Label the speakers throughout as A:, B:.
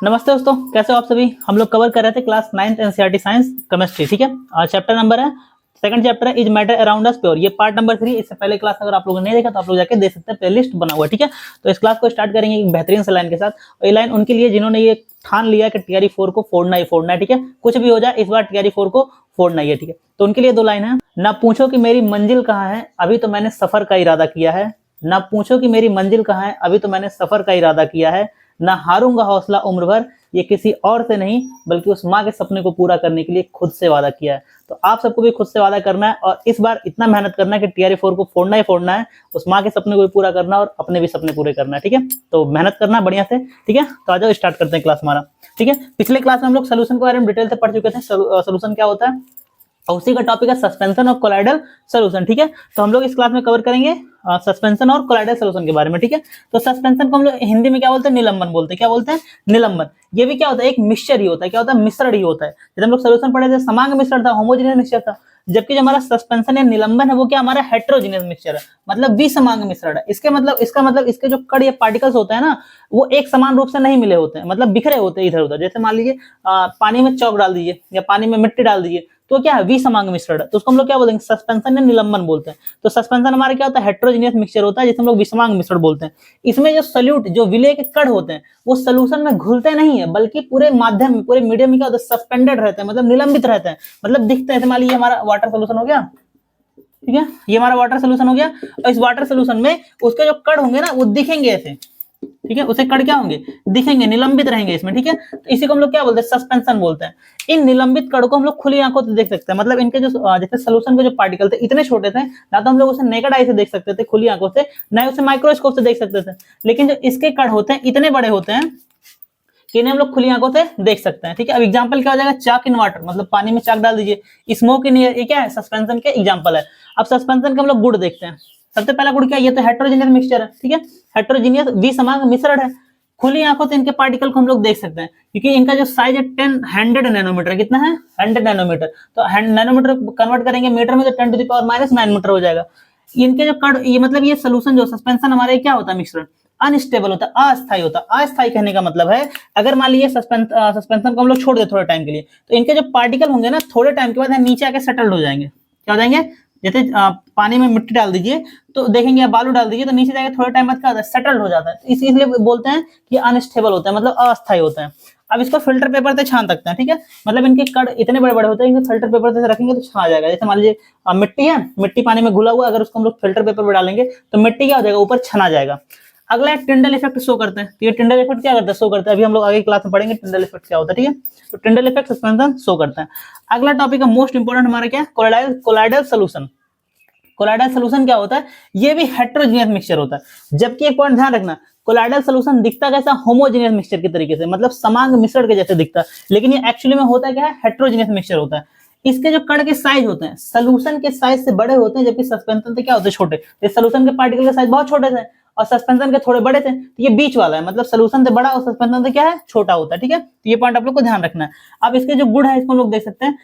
A: नमस्ते दोस्तों, कैसे हो आप सभी। हम लोग कवर कर रहे थे class 9th NCERT science chemistry. ठीक है, चैप्टर नंबर है, सेकंड चैप्टर है is matter around us pure. ये पार्ट नंबर 3। इससे पहले क्लास अगर आप लोगों ने नहीं देखा तो आप लोग जाके देख सकते हैं, प्लेलिस्ट बना हुआ है। ठीक है, तो इस क्लास को स्टार्ट करेंगे एक बेहतरीन से लाइन के साथ। और ये लाइन उनके लिए जिन्होंने ये ठान लिया कि टीआरई 4 को फोड़ना ही फोड़ना है। ठीक है, कुछ भी हो जाए इस बार टीआरई 4 को फोड़ना ही है। ठीक है, तो उनके लिए दो लाइन है। ना पूछो कि मेरी मंजिल कहाँ है, अभी तो मैंने सफर का इरादा किया है। ना पूछो कि मेरी मंजिल कहाँ है, अभी तो मैंने सफर का इरादा किया है। ना हारूंगा हौसला उम्र भर, ये किसी और से नहीं बल्कि उस माँ के सपने को पूरा करने के लिए खुद से वादा किया है। तो आप सबको भी खुद से वादा करना है और इस बार इतना मेहनत करना है कि टीआरई 4 को फोड़ना ही फोड़ना है, उस माँ के सपने को भी पूरा करना है और अपने भी सपने पूरे करना है। ठीक है, तो मेहनत करना बढ़िया से। ठीक है, तो आ जाओ स्टार्ट करते हैं क्लास हमारा। ठीक है, पिछले क्लास में हम लोग सोल्यूशन के बारे में डिटेल से पढ़ चुके थे। सोल्यूशन क्या होता है और उसी का टॉपिक है सस्पेंशन और कोलाइडल सॉल्यूशन। ठीक है, तो हम लोग इस क्लास में कवर करेंगे सस्पेंशन और कोलाइडल सॉल्यूशन के बारे में। ठीक है, तो सस्पेंशन को हम लोग हिंदी में क्या बोलते हैं, निलंबन बोलते हैं। क्या बोलते हैं, निलंबन। ये भी क्या होता है, एक मिक्सचर ही होता है। क्या होता है, मिश्रण ही होता है। जब हम लोग सॉल्यूशन पढ़े थे समांग मिश्रण था, होमोजेनियस मिक्सचर था। जबकि जो हमारा सस्पेंशन या निलंबन है वो क्या हमारा हेटेरोजेनियस मिक्सचर है, मतलब विसमांग मिश्रण है। इसका मतलब इसके जो कण या पार्टिकल्स होते हैं ना, वो एक समान रूप से नहीं मिले होते हैं, मतलब बिखरे होते हैं इधर उधर। जैसे मान लीजिए पानी में चौक डाल दीजिए या पानी में मिट्टी डाल दीजिए तो क्या है, विसमांग मिश्रण है। तो उसको हम लोग क्या बोलेंगे, सस्पेंशन या निलंबन बोलते हैं। तो सस्पेंशन हमारा क्या होता है, हेटेरोजेनियस मिक्सचर होता है जिसे हम लोग विसमांग मिश्रण बोलते हैं। इसमें जो सल्यूट जो विलय के कण होते हैं वो सोल्यूशन में घुलते नहीं है, बल्कि पूरे माध्यम में पूरे मीडियम में क्या होता है, सस्पेंडेड रहते हैं, मतलब निलंबित रहते हैं, मतलब दिखते हैं। मान लीजिए हमारा वाटर सोल्यूशन हो गया। ठीक है, ये हमारा वाटर सोल्यूशन हो गया और इस वाटर सोल्यूशन में उसके जो कण होंगे ना वो दिखेंगे ऐसे। ठीक है, उसे कण क्या होंगे, दिखेंगे, निलंबित रहेंगे इसमें। ठीक है, तो इसी को हम लोग क्या बोलते हैं, सस्पेंशन बोलते हैं। इन निलंबित कण को हम लोग खुली आंखों से देख सकते हैं, मतलब इनके जो जैसे सोल्यूशन के जो पार्टिकल थे इतने छोटे थे ना तो हम लोग उसे नेकेड आई से देख सकते थे खुली आंखों से, ना ही उसे माइक्रोस्कोप से देख सकते थे। लेकिन जो इसके कण होते हैं इतने बड़े होते हैं कि इन्हें हम लोग खुली आंखों से देख सकते हैं। ठीक है, अब एग्जांपल क्या हो जाएगा, चाक इन वाटर, मतलब पानी में चाक डाल दीजिए। स्मोक इन एयर, ये क्या है, सस्पेंशन के एग्जांपल है। अब सस्पेंशन के हम लोग गुण देखते हैं। सबसे पहला गुण क्या है, ये तो हेटेरोजेनियस मिक्सचर है। ठीक है, हेटेरोजेनियस विसमांग मिश्रण है। खुली आंखों से इनके पार्टिकल को हम लोग देख सकते हैं क्योंकि इनका जो साइज है 100 नैनोमीटर, कितना है, 100 नैनोमीटर। तो नैनोमीटर कन्वर्ट करेंगे मीटर में तो 10⁻⁹ मीटर हो जाएगा। इनके जो कण, ये मतलब ये सोल्यूशन जो सस्पेंशन हमारे क्या होता है, मिश्रण अनस्टेबल होता है, अस्थायी होता है। अस्थायी कहने का मतलब है अगर मान लीजिए सस्पेंशन को हम लोग छोड़ दे थोड़े टाइम के लिए तो इनके जो पार्टिकल होंगे ना थोड़े टाइम के बाद नीचे आके सेटल्ड हो जाएंगे। क्या हो जाएंगे, जैसे पानी में मिट्टी डाल दीजिए तो देखेंगे, या बालू डाल दीजिए तो नीचे जाके थोड़े टाइम बाद क्या होता है, सेटल्ड हो जाता है। तो इसलिए बोलते हैं कि अनस्टेबल होता है, मतलब अस्थायी होता है। अब इसको फिल्टर पेपर से छान सकते हैं। ठीक है, मतलब इनके कण इतने बड़े बड़े होते हैं, इनको फिल्टर पेपर से रखेंगे तो छा जाएगा। जैसे मान लीजिए मिट्टी है, मिट्टी पानी में घुला हुआ, अगर उसको हम लोग फिल्टर पेपर पर डालेंगे तो मिट्टी क्या हो जाएगा, ऊपर छना जाएगा। अगला है टिंडल इफेक्ट शो करते हैं। तो ये टिंडल इफेक्ट क्या करता है, शो करता है। अभी हम लोग आगे क्लास में पढ़ेंगे टिंडल इफेक्ट क्या होता है। ठीक है, तो टिंडल इफेक्ट सस्पेंशन शो करता है। अगला टॉपिक है मोस्ट इंपोर्टेंट हमारा क्या है, कोलाइडल सॉल्यूशन। कोलाइडल सॉल्यूशन क्या होता है, ये भी हेटेरोजेनियस मिक्सचर होता है। जबकि एक पॉइंट ध्यान रखना, कोलाइडल सॉल्यूशन दिखता कैसा, होमोजेनियस मिक्सचर के तरीके से, मतलब समान मिश्रण के जैसे दिखता है। लेकिन ये एक्चुअली में होता क्या है, हेटेरोजेनियस मिक्सचर होता है। इसके जो कण के साइज होते हैं सोल्यूशन के साइज से बड़े होते हैं, जबकि सस्पेंशन से क्या होते हैं, छोटे। तो सोल्यूशन के पार्टिकल के साइज बहुत छोटे थे और सस्पेंशन के थोड़े बड़े थे। तो ये बीच वाला है, मतलब सोल्यूशन से बड़ा और सस्पेंशन से क्या है, छोटा होता है। ठीक है, तो ये पॉइंट आप लोग को ध्यान रखना है। अब इसके जो गुण है इसको हम लोग देख सकते हैं।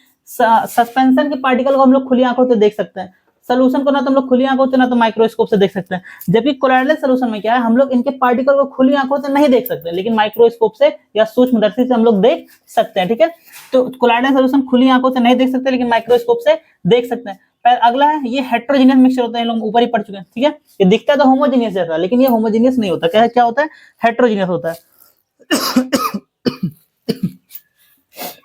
A: सस्पेंशन के पार्टिकल को हम लोग खुली आंखों से देख सकते हैं, सोल्यूशन को ना तो हम लोग खुली आंखों से ना तो माइक्रोस्कोप से देख सकते हैं। जबकि कोलाइडल सॉल्यूशन में क्या है, हम लोग इनके पार्टिकल को खुली आंखों से नहीं देख सकते, लेकिन माइक्रोस्कोप से या सूक्ष्मदर्शी से हम लोग देख सकते हैं। ठीक है, तो कोलाइडल सॉल्यूशन खुली आंखों से नहीं देख सकते लेकिन माइक्रोस्कोप से देख सकते हैं। पर अगला है, ये हेटेरोजेनियस मिक्सचर होता है, लोग ऊपर ही पढ़ चुके हैं। ठीक है, ये दिखता तो होमोजेनियस जैसा लेकिन ये होमोजेनियस नहीं होता। क्या होता है, हेटेरोजेनियस होता है।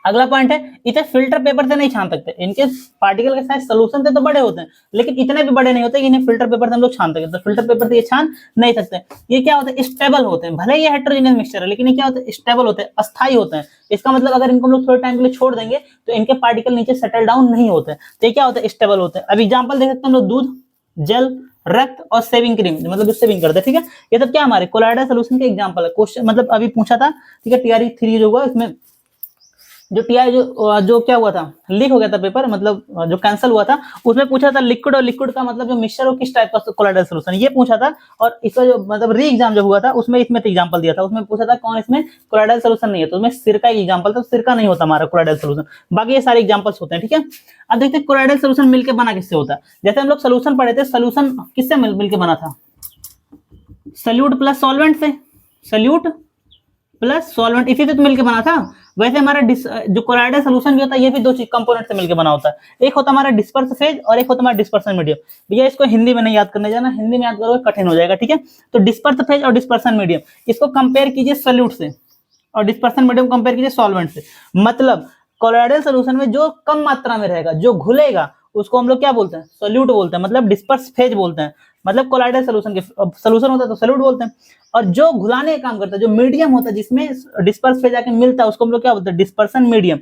A: अगला पॉइंट है, इसे फिल्टर पेपर से नहीं छान सकते। इनके पार्टिकल के साइज सोल्यूशन से तो बड़े होते हैं लेकिन इतने भी बड़े नहीं होते कि इन्हें फिल्टर पेपर से हम लोग छान सकते। तो फिल्टर पेपर से ये छान नहीं सकते। ये क्या होता है, स्टेबल होते हैं। भले ये हेटेरोजेनियस मिक्सचर है लेकिन ये क्या होता है, स्टेबल होते हैं, अस्थायी होते हैं। इसका मतलब अगर इनको हम लोग थोड़े टाइम के लिए छोड़ देंगे तो इनके पार्टिकल नीचे सेटल डाउन नहीं होते। तो ये क्या होता है, स्टेबल होते हैं। अब एग्जाम्पल देख सकते हैं हम लोग, दूध, जल, रक्त और सेविंग क्रीम, मतलब जो सेविंग करते हैं। ठीक है, ये सब क्या हमारे कोलाइडल सॉल्यूशन के एग्जांपल है। क्वेश्चन मतलब अभी पूछा था। ठीक है, टीआरई 3 जो हुआ इसमें जो टीआई जो क्या हुआ था, लीक हो गया था पेपर, मतलब जो कैंसिल हुआ था, उसमें पूछा था लिक्विड और लिक्विड का मतलब जो मिक्सचर हो किस टाइप का कोलाइडल सॉल्यूशन, ये पूछा था। और इसका जो मतलब री एग्जाम जो हुआ था उसमें इसमें एग्जांपल दिया था, उसमें पूछा था कौन इसमें कोलाइडल सॉल्यूशन नहीं है, तो उसमें सिरका एग्जांपल था। सिरका नहीं होता हमारा कोलाइडल सॉल्यूशन, बाकी ये सारे एग्जांपल्स होते हैं। ठीक है, अब देखते हैं कोलाइडल सॉल्यूशन मिलकर बना किससे होता है। जैसे हम लोग सोल्यूशन पढ़े थे, सोल्यूशन किससे मिलकर बना था, सल्यूट प्लस सॉल्वेंट से। सल्यूट प्लस सॉल्वेंट, इसी से तो मिलकर बना था। वैसे हमारा जो कोलाइडल सोल्यूशन भी होता है ये भी दो चीज कंपोनेंट से मिलकर बना होता है, एक होता है हमारा डिस्पर्स फेज और एक होता है हमारा डिस्पर्सन मीडियम। भैया इसको हिंदी में नहीं याद करने जाना, हिंदी में याद करोगे कठिन हो जाएगा, ठीक है। तो डिस्पर्स फेज और डिस्पर्सन मीडियम, इसको कंपेयर कीजिए सॉल्यूट से, और डिस्पर्सन मीडियम कंपेयर कीजिए सॉल्वेंट से। मतलब कोलाइडल सोल्यूशन में जो कम मात्रा में रहेगा, जो घुलेगा, उसको हम लोग क्या बोलते हैं, सोल्यूट बोलते हैं, मतलब डिस्पर्स फेज बोलते हैं। मतलब कोलाइडल सोल्यूशन के सोल्यूशन होता है तो सोल्यूट बोलते हैं। और जो घुलाने का काम करता है, जो मीडियम होता है जिसमें डिस्पर्स फेज आके मिलता है, उसको हम लोग क्या बोलते हैं, डिस्पर्सन मीडियम।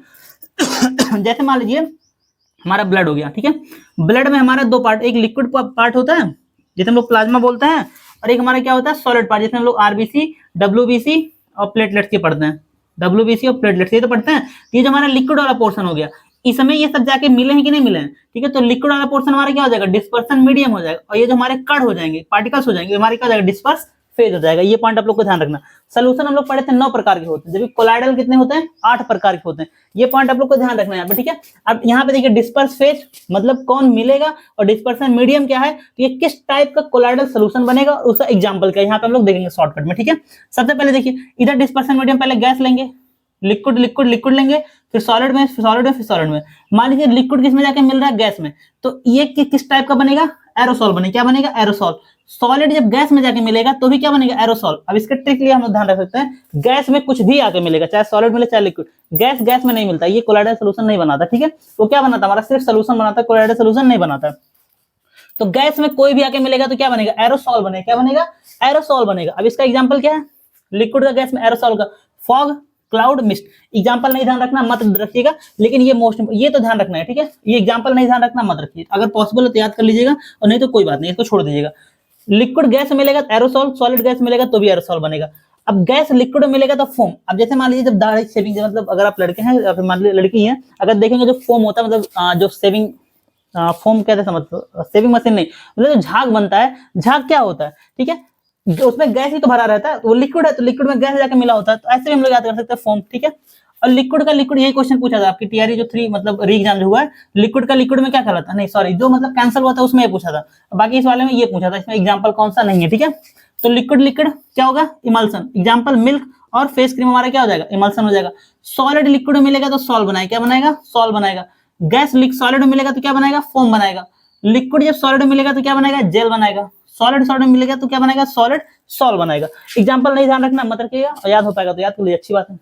A: जैसे मान लीजिए हमारा ब्लड हो गया, ठीक है। ब्लड में हमारा दो पार्ट, एक लिक्विड पार्ट होता है जिसे हम लोग प्लाज्मा बोलते हैं, और एक हमारा क्या होता है, सॉलिड पार्ट, जिसमें हम लोग आरबीसी, डब्ल्यूबीसी और प्लेटलेट्स के पढ़ते हैं। डब्ल्यूबीसी और प्लेटलेट्स ये तो पढ़ते हैं। ये जो हमारा लिक्विड वाला पोर्शन हो गया, इसमें ये सब जाके मिले हैं कि नहीं मिले हैं, ठीक है। तो लिक्विड वाला पोर्शन हमारा क्या हो जाएगा, डिस्पर्सन मीडियम हो जाएगा, और ये जो हमारे कण हो जाएंगे, पार्टिकल्स हो जाएंगे, हमारे क्या हो जाएगा, डिस्पर्स फेज हो जाएगा। ये पॉइंट आप लोग को ध्यान रखना। सोल्यूशन हम लोग पढ़े थे 9 प्रकार के होते हैं, जबकि कोलाइडल कितने होते हैं, 8 प्रकार के होते हैं। ये पॉइंट आप लोग को ध्यान रखना है यहाँ पे, ठीक है। अब यहाँ पे देखिए डिस्पर्स फेज मतलब कौन मिलेगा, और डिस्पर्सन मीडियम क्या है, तो ये किस टाइप का कोलाइडल सोल्यूशन बनेगा, और उसका एग्जांपल क्या है, यहाँ पे हम लोग देखेंगे शॉर्टकट में, ठीक है। सबसे पहले देखिए इधर डिस्पर्सन मीडियम, पहले गैस लेंगे, लिक्विड लिक्विड लिक्विड लेंगे, फिर सॉलिड में, फिर सॉलिड में, फिर सॉलिड में। मान लीजिए लिक्विड किस में जाके मिल रहा है, गैस में, तो ये किस टाइप का बनेगा, एरोसॉल बनेगा। क्या बनेगा, एरोसॉल। सॉलिड जब गैस में जाके मिलेगा तो भी क्या बनेगा, एरोसॉल। अब इसके ट्रिक लिए हम लोग ध्यान रख सकते हैं, गैस में कुछ भी आके मिलेगा, चाहे सॉलिड मिले चाहे लिक्विड, गैस गैस में नहीं मिलता, ये कोलाइडल सोल्यूशन नहीं बनाता, ठीक है। वो क्या बनाता, हमारा सिर्फ सोल्यूशन बनाता है, कोलाइडल सोल्यूशन नहीं बनाता। तो गैस में कोई भी आके मिलेगा तो क्या बनेगा, एरोसॉल बनेगा। क्या बनेगा, एरोसॉल बनेगा। अब इसका एग्जाम्पल क्या है, लिक्विड का गैस में, एरोसॉल का फॉग, क्लाउड, मिस्ट। एग्जांपल नहीं ध्यान रखना मत रखिएगा, लेकिन ये ये तो ध्यान रखना है, ठीक है। ये एग्जांपल नहीं ध्यान रखना मत रखिए, अगर पॉसिबल हो तो याद कर लीजिएगा, और नहीं तो कोई बात नहीं, इसको छोड़ दीजिएगा। लिक्विड गैस मिलेगा तो एरोसॉल, सॉलिड गैस मिलेगा तो भी एरोसॉल बनेगा। अब गैस लिक्विड मिलेगा तो फोम। अब जैसे मान लीजिए जब दाढ़ी शेविंग, मतलब अगर आप लड़के हैं या फिर मान लीजिए लड़की हैं, अगर देखेंगे जो फोम होता है, मतलब जो शेविंग फोम कहते हैं, समझ, शेविंग मशीन नहीं, मतलब जो झाग बनता है, झाग क्या होता है, ठीक है, उसमें गैस ही तो भरा रहता है, वो लिक्विड है तो लिक्विड में गैस जाके मिला होता है, तो ऐसे भी हम लोग याद कर सकते हैं फोम, ठीक है। और लिक्विड का लिक्विड, यही क्वेश्चन पूछा था आपकी टीआरई जो 3 मतलब री एग्जाम जो हुआ है, लिक्विड का लिक्विड में क्या कहलाता है, नहीं सॉरी, जो मतलब कैंसिल हुआ था उसमें ये पूछा था, बाकी इस वाले में ये पूछा था, इसमें एग्जाम्पल कौन सा नहीं है, ठीक है। तो लिक्विड लिक्विड क्या होगा, इमल्सन। एग्जाम्पल मिल्क और फेस क्रीम हमारा क्या हो जाएगा, इमल्सन हो जाएगा। सॉलिड लिक्विड मिलेगा तो सॉल बनाएगा, क्या बनाएगा, सॉल बनाएगा। गैस सॉलिड में मिलेगा तो क्या बनाएगा, फोम बनाएगा। लिक्विड जब सॉलिड मिलेगा तो क्या बनाएगा, जेल बनाएगा। सॉलिड सॉलिड मिलेगा तो क्या बनाएगा, सॉलिड सॉल बनाएगा। एग्जांपल नहीं ध्यान रखना मत रखिएगा, और याद हो पाएगा तो याद कर लीजिए, अच्छी बात है।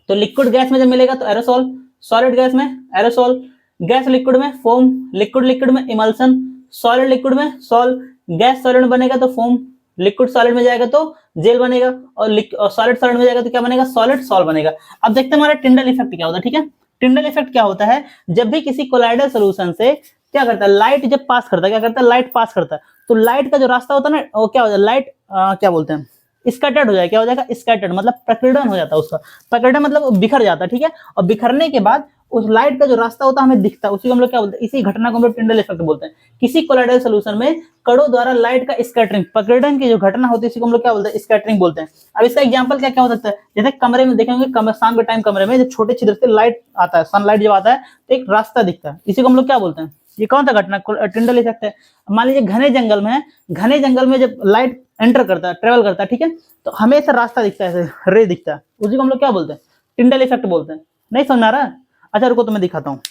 A: तो लिक्विड गैस में जब मिलेगा तो एरोसॉल, सॉलिड गैस में एरोसॉल, गैस लिक्विड में फोम, लिक्विड लिक्विड में इमल्सन, सॉलिड लिक्विड में सॉल, गैस सॉलिड में बनेगा तो फोम, लिक्विड सॉलिड में जाएगा तो जेल बनेगा, और सॉलिड सॉलिड में जाएगा तो क्या बनेगा, सॉलिड सॉल बनेगा। अब देखते हैं हमारा टिंडल इफेक्ट क्या होता है, ठीक है। टिंडल इफेक्ट क्या होता है, जब भी किसी कोलाइडल सोल्यूशन से क्या करता है, लाइट जब पास करता है, क्या करता है, लाइट पास करता है, तो लाइट का जो रास्ता होता है ना, वो क्या हो जाता है, लाइट क्या बोलते हैं, स्कैटर्ड हो जाएगा। क्या हो जाएगा, स्कैटर्ड, मतलब प्रकीर्णन हो जाता है उसका। प्रकीर्णन मतलब बिखर जाता है, ठीक है। और बिखरने के बाद उस लाइट का जो रास्ता होता है हमें दिखता है, उसी को हम लोग क्या बोलते हैं, इसी घटना को हम लोग टिंडल इफेक्ट बोलते हैं। किसी कोलाइडल सोल्यूशन में कणों द्वारा लाइट का स्कैटरिंग, प्रकीर्णन की जो घटना होती है, इसी को हम लोग क्या बोलते हैं, स्कैटरिंग बोलते हैं। अब इसका एग्जांपल क्या क्या हो सकता है, जैसे कमरे में देखेंगे, शाम के टाइम कमरे में जब छोटे छिद्र से लाइट आता है, सनलाइट जब आता है तो एक रास्ता दिखता है, इसी को हम लोग क्या बोलते हैं, ये कौन सा घटना, टिंडल इफेक्ट है। मान लीजिए घने जंगल में है, घने जंगल में जब लाइट एंटर करता है, ट्रेवल करता है, ठीक है, तो हमें ऐसा रास्ता दिखता है, ऐसे रे दिखता है, उसी को हम लोग क्या बोलते हैं, टिंडल इफेक्ट बोलते हैं। नहीं समझ आ रहा है, अच्छा रुको तो मैं दिखाता हूँ।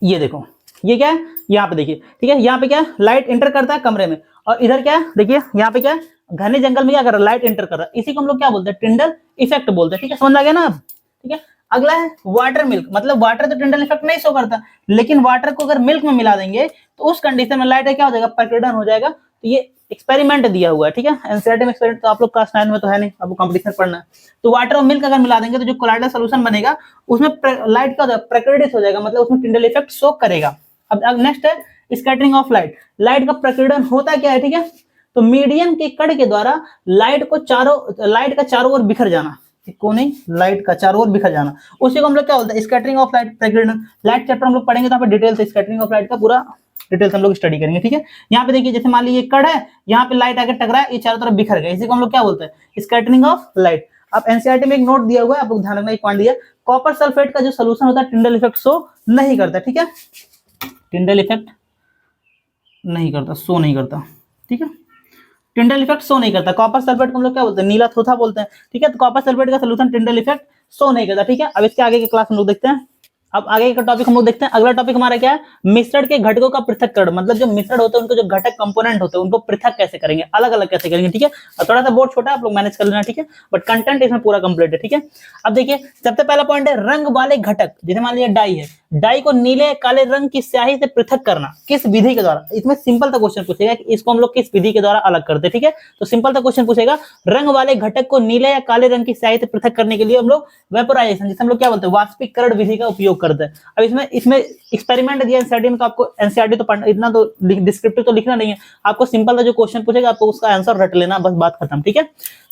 A: ये देखो, ये क्या है, यहाँ पे देखिए, ठीक है, यहाँ पे क्या है, लाइट एंटर करता है कमरे में, और इधर क्या है, देखिए यहाँ पे क्या है, घने जंगल में क्या कर रहा है, लाइट एंटर कर रहा है, इसी को हम लोग क्या बोलते हैं, टिंडल इफेक्ट बोलते हैं, ठीक है, समझ आ गया ना अब, ठीक है। अगला है वाटर मिल्क, मतलब वाटर तो टिंडल इफेक्ट नहीं शो करता, लेकिन वाटर को अगर मिल्क में मिला देंगे तो उस कंडीशन में लाइट क्या हो जाएगा, प्रकीर्णन हो जाएगा। तो ये एक्सपेरिमेंट दिया हुआ है, ठीक है, एनसीईआरटी में एक्सपेरिमेंट, तो आप लोग क्लास 9 में तो है नहीं, आपको कंपटीशन पढ़ना है। तो वाटर और मिल्क अगर मिला देंगे तो जो कोलाइडल सोल्यूशन बनेगा उसमें लाइट का प्रकीर्णित हो जाएगा, मतलब उसमें टिंडल इफेक्ट शो करेगा। अब नेक्स्ट है स्कैटरिंग ऑफ लाइट। लाइट का प्रकीर्णन होता क्या है, ठीक है, तो मीडियम के कण के द्वारा लाइट का चारों ओर बिखर जाना, कोने लाइट का चारों ओर बिखर जाना, उसी को हम लोग क्या बोलते हैं, स्कैटरिंग ऑफ लाइट, प्रकीर्णन। लाइट चैप्टर हम लोग पढ़ेंगे तो डिटेल से स्कैटरिंग ऑफ लाइट का पूरा डिटेल्स हम लोग स्टडी करेंगे, ठीक है। यहाँ पे देखिए, जैसे मान लीजिए कण है, यहाँ पे लाइट आकर टकरा है, ये चारों तरफ बिखर गए, इसी को हम लोग क्या बोलते हैं, स्कैटरिंग ऑफ लाइट। अब एनसीईआरटी में एक नोट दिया हुआ है, आप लोग ध्यान रखना, एक पॉइंट दिया, कॉपर सल्फेट का जो सोल्यूशन होता है टिंडल इफेक्ट शो नहीं करता, ठीक है, टिंडल इफेक्ट नहीं करता, शो नहीं करता, ठीक है। टिंडल इफेक्ट शो नहीं करता। कॉपर सल्फेट को हम लोग क्या बोलते हैं, नीला थोथा बोलते हैं, ठीक है। तो कॉपर सल्फेट का सोल्यूशन टिंडल इफेक्ट शो नहीं करता, ठीक है। अब इसके आगे की क्लास हम लोग देखते हैं। अब आगे का टॉपिक हम लोग देखते हैं। अगला टॉपिक हमारा क्या है, मिश्रण के घटकों का पृथक्करण, मतलब जो मिश्रण होते हैं उनको जो घटक कंपोनेंट होते हैं उनको पृथक कैसे करेंगे, अलग अलग कैसे करेंगे, ठीक है। और थोड़ा सा बोर्ड छोटा है, आप लोग मैनेज कर लेना, ठीक है, बट कंटेंट इसमें पूरा कंप्लीट है, ठीक है। अब देखिए सबसे पहला पॉइंट है रंग वाले घटक, जैसे मान लीजिए डाई है, डाई को नीले काले रंग की स्याही से पृथक करना किस विधि के द्वारा। इसमें सिंपल सा क्वेश्चन पूछेगा कि इसको हम लोग किस विधि के द्वारा अलग करते हैं, ठीक है। तो सिंपल सा क्वेश्चन पूछेगा, रंग वाले घटक को नीले या काले रंग की स्याही से पृथक करने के लिए हम लोग वेपोराइजेशन, जिसे हम लोग क्या बोलते हैं, वाष्पीकरण विधि का उपयोग करते हैं। अब इसमें एक्सपेरिमेंट दिया एनसीईआरटी में, तो आपको एनसीईआरटी तो पढ़ना, इतना तो डिस्क्रिप्टिव तो लिखना नहीं है आपको, सिंपल सा जो क्वेश्चन पूछेगा आपको उसका आंसर रट लेना, बस बात खत्म, ठीक है।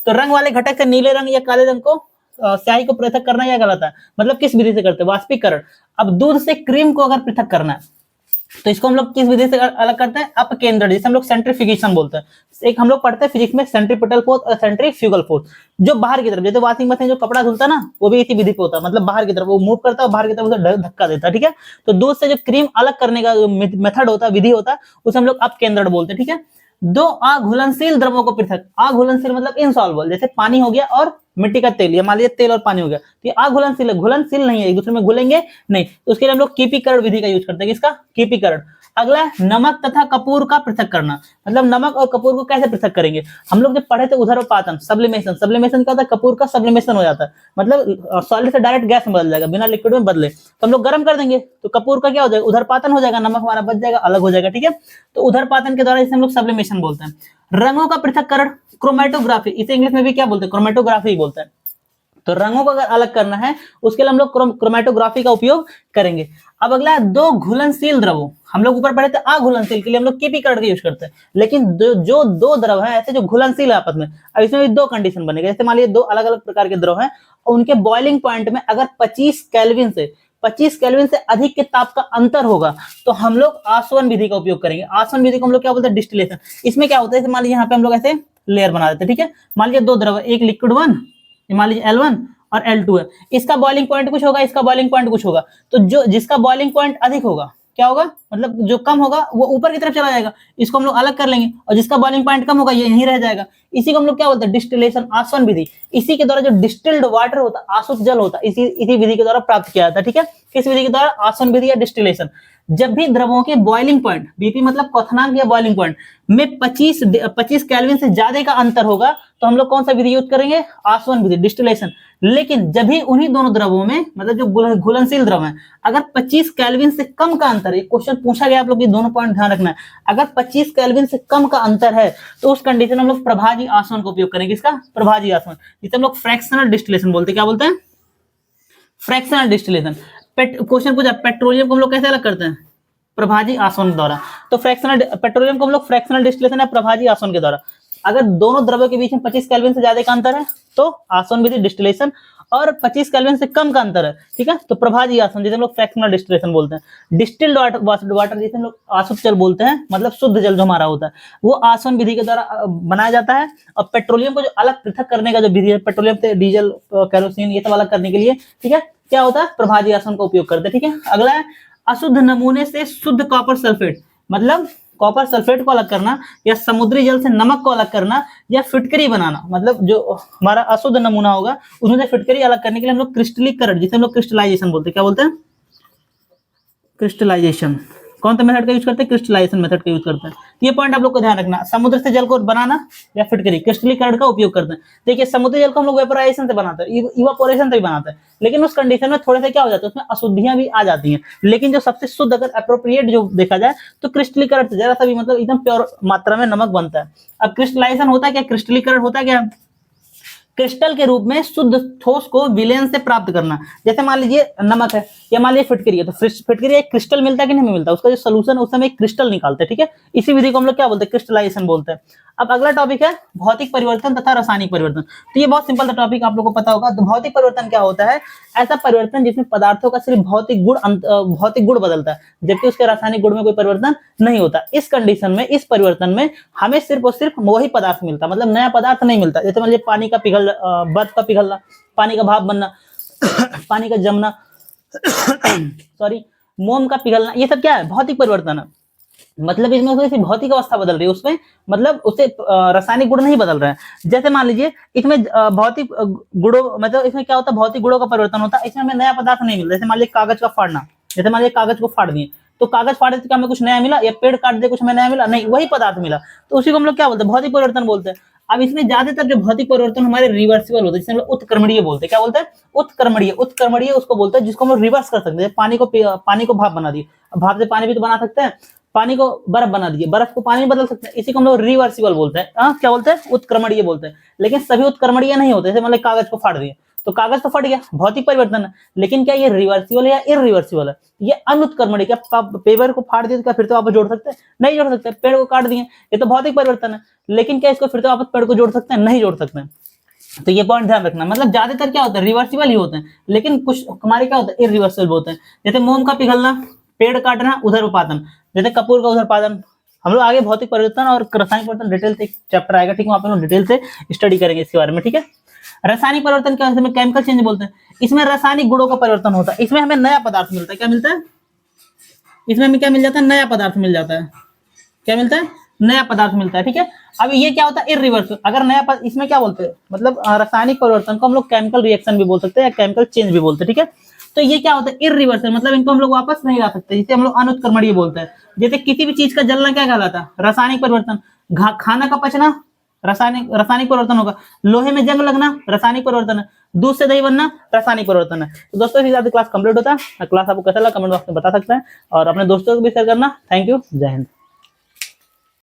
A: तो रंग वाले घटक से नीले रंग या काले रंग को स्याही को पृथक करना या गलत है, मतलब किस विधि से करते हैं, वाष्पीकरण। अब दूध से क्रीम को अगर पृथक करना है तो इसको हम लोग किस विधि से अलग करते हैं, अपकेंद्रण, जिसे हम लोग सेंट्रीफ्यूगेशन बोलते हैं। एक हम लोग पढ़ते हैं फिजिक्स में सेंट्रीपिटल फोर्स और सेंट्रीफ्यूगल फोर्स, जो बाहर की तरफ, जैसे वॉशिंग मशीन जो कपड़ा धुलता है ना, वो भी इसी विधि पे होता है, मतलब बाहर की तरफ वो मूव करता है, बाहर की तरफ उसे धक्का देता है, ठीक है। तो दूध से जो क्रीम अलग करने का जो मेथड होता है, विधि होता है, उसे हम लोग अपकेंद्रण बोलते हैं, ठीक है। दो अघुलनशील द्रवों को पृथक, अघुलनशील मतलब इनसॉल्युबल, जैसे पानी हो गया और मिट्टी का तेल, या मान लीजिए तेल और पानी हो गया, तो ये अघुलनशील है, घुलनशील नहीं है, एक दूसरे में घुलेंगे नहीं, तो उसके लिए हम लोग कीपीकरण विधि का यूज करते हैं, किसका, कीपीकरण। अगला नमक तथा कपूर का पृथक करना, मतलब नमक और कपूर को कैसे पृथक करेंगे, हम लोग जब पढ़े थे उधर्वपातन, सब्लिमेशन, सब्लिमेशन क्या होता है, कपूर का सब्लिमेशन हो जाता है, मतलब सॉलिड से डायरेक्ट गैस में बदल जाएगा, बिना लिक्विड में बदले, तो हम लोग गर्म कर देंगे तो कपूर का क्या हो जाएगा, उधर्वपातन हो जाएगा, नमक हमारा बच जाएगा, अलग हो जाएगा, ठीक है। तो उधर्वपातन के द्वारा इसे हम लोग सब्लिमेशन बोलते हैं। रंगों का पृथक्करण क्रोमेटोग्राफी, इसे इंग्लिश में भी क्या बोलते हैं, क्रोमेटोग्राफी बोलते हैं। तो रंगों को अगर अलग करना है उसके लिए हम लोग क्रोमेटोग्राफी का उपयोग करेंगे। अब अगला है दो घुलनशील द्रवों, हम लोग ऊपर पढ़े थे अघुलनशील, के लिए हम लोग कीपीकरण का यूज करते हैं, लेकिन जो दो द्रव है ऐसे जो घुलनशील है आपस में, अब इसमें भी दो कंडीशन बनेगा, जैसे मान लीजिए दो अलग अलग प्रकार के द्रव हैं और उनके बॉइलिंग पॉइंट में अगर 25 केल्विन से अधिक के ताप का अंतर होगा तो हम लोग आसवन विधि का उपयोग करेंगे। आसवन विधि को हम लोग क्या बोलते हैं, डिस्टिलेशन। इसमें क्या होता है, मान लीजिए यहाँ पे हम लोग ऐसे लेयर बना देते हैं, ठीक है। मान लीजिए दो द्रव, एक लिक्विड 1, मान लीजिए L1 और L2 है, इसका बॉइलिंग पॉइंट कुछ होगा, इसका बॉइलिंग पॉइंट कुछ होगा, तो जो जिसका बॉइलिंग पॉइंट अधिक होगा क्या होगा, मतलब जो कम होगा वो ऊपर की तरफ चला जाएगा, इसको हम लोग अलग कर लेंगे, और जिसका बॉइलिंग पॉइंट कम होगा ये यहीं रह जाएगा। इसी को हम लोग क्या बोलते हैं, डिस्टिलेशन, आसवन विधि। इसी के द्वारा जो डिस्टिल्ड वाटर होता है, आसुत जल होता है, इसी विधि के द्वारा प्राप्त किया जाता है, ठीक है। किस विधि के द्वारा, आसवन विधि या डिस्टिलेशन। जब भी द्रवों के बॉइलिंग पॉइंट, बीपी मतलब क्वथनांक या बॉइलिंग पॉइंट में 25 केल्विन से ज्यादा का अंतर होगा तो हम लोग कौन सा विधि यूज करेंगे, आसवन विधि, डिस्टिलेशन। लेकिन जब भी उन्हीं दोनों द्रवों में, मतलब जो घुलनशील द्रव है, अगर 25 केल्विन से कम का अंतर है, क्वेश्चन पूछा गया, आप लोग ये दोनों पॉइंट ध्यान रखना है, अगर 25 केल्विन से कम का अंतर है तो उस कंडीशन में हम लोग प्रभाजी आसवन का उपयोग करेंगे। इसका प्रभाजी आसवन, जिसे हम लोग फ्रैक्शनल डिस्टिलेशन बोलते हैं, क्या बोलते हैं, फ्रैक्शनल डिस्टिलेशन। क्वेश्चन पूछा पेट्रोलियम को हम लोग कैसे अलग करते हैं, प्रभाजी आसवन के द्वारा, तो फ्रैक्शनल पेट्रोलियम को हम लोग फ्रैक्शनल डिस्टिलेशन या प्रभाजी आसवन के द्वारा। अगर दोनों द्रव्यों के बीच में 25 केल्विन से ज्यादा का अंतर है तो आसवन विधि, डिस्टिलेशन, और 25 केल्विन से कम का अंतर है, ठीक है, तो प्रभाजी आसवन, जिसे हम लोग फ्रैक्शनल डिस्टिलेशन बोलते हैं। डिस्टिल्ड वाटर जिसे हम लोग आसुत जल बोलते हैं, मतलब शुद्ध जल जो हमारा होता है, वो आसवन विधि के द्वारा बनाया जाता है। और पेट्रोलियम को जो अलग पृथक करने का जो विधि है, पेट्रोलियम से डीजल, केरोसिन, ये सब अलग करने के लिए, ठीक है, क्या होता है, प्रभाजी आसवन का उपयोग करते हैं, ठीक है। अगला है अशुद्ध नमूने से शुद्ध कॉपर सल्फेट, मतलब कॉपर सल्फेट को अलग करना, या समुद्री जल से नमक को अलग करना, या फिटकरी बनाना, मतलब जो हमारा अशुद्ध नमूना होगा उसमें से फिटकरी अलग करने के लिए हम लोग क्रिस्टलीकरण, जिसे हम लोग क्रिस्टलाइजेशन बोलते हैं, क्या बोलते हैं, क्रिस्टलाइजेशन। कौन सा मेथड का यूज करते हैं, क्रिस्टलाइजेशन मेथड का यूज करते हैं। ये पॉइंट आप लोग को ध्यान रखना, समुद्र से जल को बनाना या फिटकरी, क्रिस्टलीकरण का उपयोग करते हैं। देखिए समुद्री जल को हम लोग वेपोराइजेशन से बनाते हैं, इवापोरेशन से भी बनाते हैं, लेकिन उस कंडीशन में थोड़े से क्या हो जाता है, उसमें अशुद्धियां भी आ जाती हैं। लेकिन जो सबसे शुद्ध, अगर अप्रोप्रिएट जो देखा जाए तो क्रिस्टलीकरण से जरा सा भी, मतलब एकदम प्योर मात्रा में नमक बनता है। अब क्रिस्टलाइजेशन होता है क्या, क्रिस्टलीकरण होता है क्या, क्रिस्टल के रूप में शुद्ध ठोस को विलयन से प्राप्त करना। जैसे मान लीजिए नमक है या मान लीजिए फिटकरी है, तो फिटकरी एक क्रिस्टल मिलता है कि नहीं मिलता, उसका जो सोल्यूशन है उस समय एक क्रिस्टल निकालते हैं, ठीक है। इसी विधि को हम लोग क्या बोलते हैं, क्रिस्टलाइजेशन बोलते हैं। अब अगला टॉपिक है भौतिक परिवर्तन तथा रासायनिक परिवर्तन। तो ये बहुत सिंपल सा टॉपिक, आप लोगों को पता होगा। तो भौतिक परिवर्तन क्या होता है, ऐसा परिवर्तन जिसमें पदार्थों का सिर्फ भौतिक गुण बदलता है, जबकि उसके रासायनिक गुण में कोई परिवर्तन नहीं होता। इस कंडीशन में, इस परिवर्तन में हमें सिर्फ और सिर्फ वही पदार्थ मिलता, मतलब नया पदार्थ नहीं मिलता। जैसे मान लीजिए पानी का बर्फ का पिघलना, पानी का भाप बनना, पानी का जमना, सॉरी, मोम का पिघलना, ये सब क्या है, भौतिक परिवर्तन है। मतलब इसमें थोड़ी सी भौतिक अवस्था बदल रही है उसमें, मतलब उससे रासायनिक गुण नहीं बदल रहा है। जैसे मान लीजिए इसमें भौतिक गुणों, मतलब इसमें क्या होता है, भौतिक गुणों का परिवर्तन होता है, इसमें हमें नया पदार्थ नहीं मिलता। जैसे मान लीजिए कागज का फाड़ना, जैसे मान लीजिए कागज को फाड़ दिए, तो कागज फाड़े तो क्या हमें कुछ नया मिला, या पेड़ काट दे कुछ हमें नया मिला, नहीं, वही पदार्थ मिला। तो उसी को हम लोग क्या बोलते हैं, भौतिक परिवर्तन बोलते हैं। अब इसमें ज्यादातर जो भौतिक परिवर्तन हमारे रिवर्सिबल होते हैं, जिसे हम लोग उत्क्रमणीय बोलते हैं। क्या बोलते हैं, उत्क्रमणीय। उत्क्रमणीय उसको बोलते हैं जिसको हम लोग रिवर्स कर सकते हैं। पानी को भाप बना दिए, भाप से पानी भी तो बना सकते हैं, पानी को बर्फ बना दिए, बर्फ को पानी में बदल सकते हैं, इसी को हम लोग रिवर्सिबल बोलते हैं। क्या बोलते हैं, उत्क्रमणीय बोलते हैं। लेकिन सभी उत्क्रमणीय नहीं होते। जैसे मतलब कागज को फाड़ दिए तो कागज तो फट गया, भौतिक परिवर्तन है, लेकिन क्या ये रिवर्सिबल है या इरिवर्सिबल है, ये अनुत्क्रमणीय। क्या पेपर को फाड़ दिया तो क्या फिर तो वापस जोड़ सकते हैं, नहीं जोड़ सकते। पेड़ को काट दिए, ये तो भौतिक परिवर्तन है, लेकिन क्या इसको फिर तो वापस पेड़ को जोड़ सकते हैं, नहीं जोड़ सकते हैं। तो ये पॉइंट ध्यान रखना। मतलब ज्यादातर क्या होता है, रिवर्सिबल ही होते हैं, लेकिन कुछ हमारे क्या होता है, इरिवर्सिबल होते हैं। जैसे मोम का पिघलना, पेड़ काटना, उधर उत्पादन, जैसे कपूर का उधर उत्पादन। हम लोग आगे भौतिक परिवर्तन और रासायनिक परिवर्तन डिटेल से एक चैप्टर आएगा, ठीक है, वहां पे हम डिटेल से स्टडी करेंगे इसके बारे में, ठीक है। रासायनिक परिवर्तन क्या होता है, केमिकल चेंज बोलते हैं। इसमें रासायनिक गुणों का परिवर्तन होता है, इसमें हमें नया पदार्थ मिलता है। क्या मिलता है, इसमें हमें क्या मिल जाता है, नया पदार्थ मिल जाता है। क्या मिलता है, नया पदार्थ मिलता है, ठीक है। अब ये क्या होता है, इरिवर्सिबल। अगर नया इसमें क्या बोलते हैं, मतलब रासायनिक परिवर्तन को हम लोग केमिकल रिएक्शन भी बोल सकते हैं या केमिकल चेंज भी बोलते हैं, ठीक है। तो ये क्या होता है, इरिवर्सिबल, मतलब इनको हम लोग वापस नहीं ला सकते, जिसे हम लोग अनुत्क्रमणीय बोलते हैं। जैसे किसी भी चीज का जलना क्या कहलाता है, रासायनिक परिवर्तन। खाना का पचना रासायनिक परिवर्तन होगा। लोहे में जंग लगना रासायनिक परिवर्तन है। दूध से दही बनना रासायनिक परिवर्तन है। तो दोस्तों इसी के साथ क्लास कंप्लीट होता है। क्लास आपको कैसा लगा कमेंट बॉक्स में बता सकते हैं, और अपने दोस्तों को भी शेयर करना। थैंक यू, जय हिंद।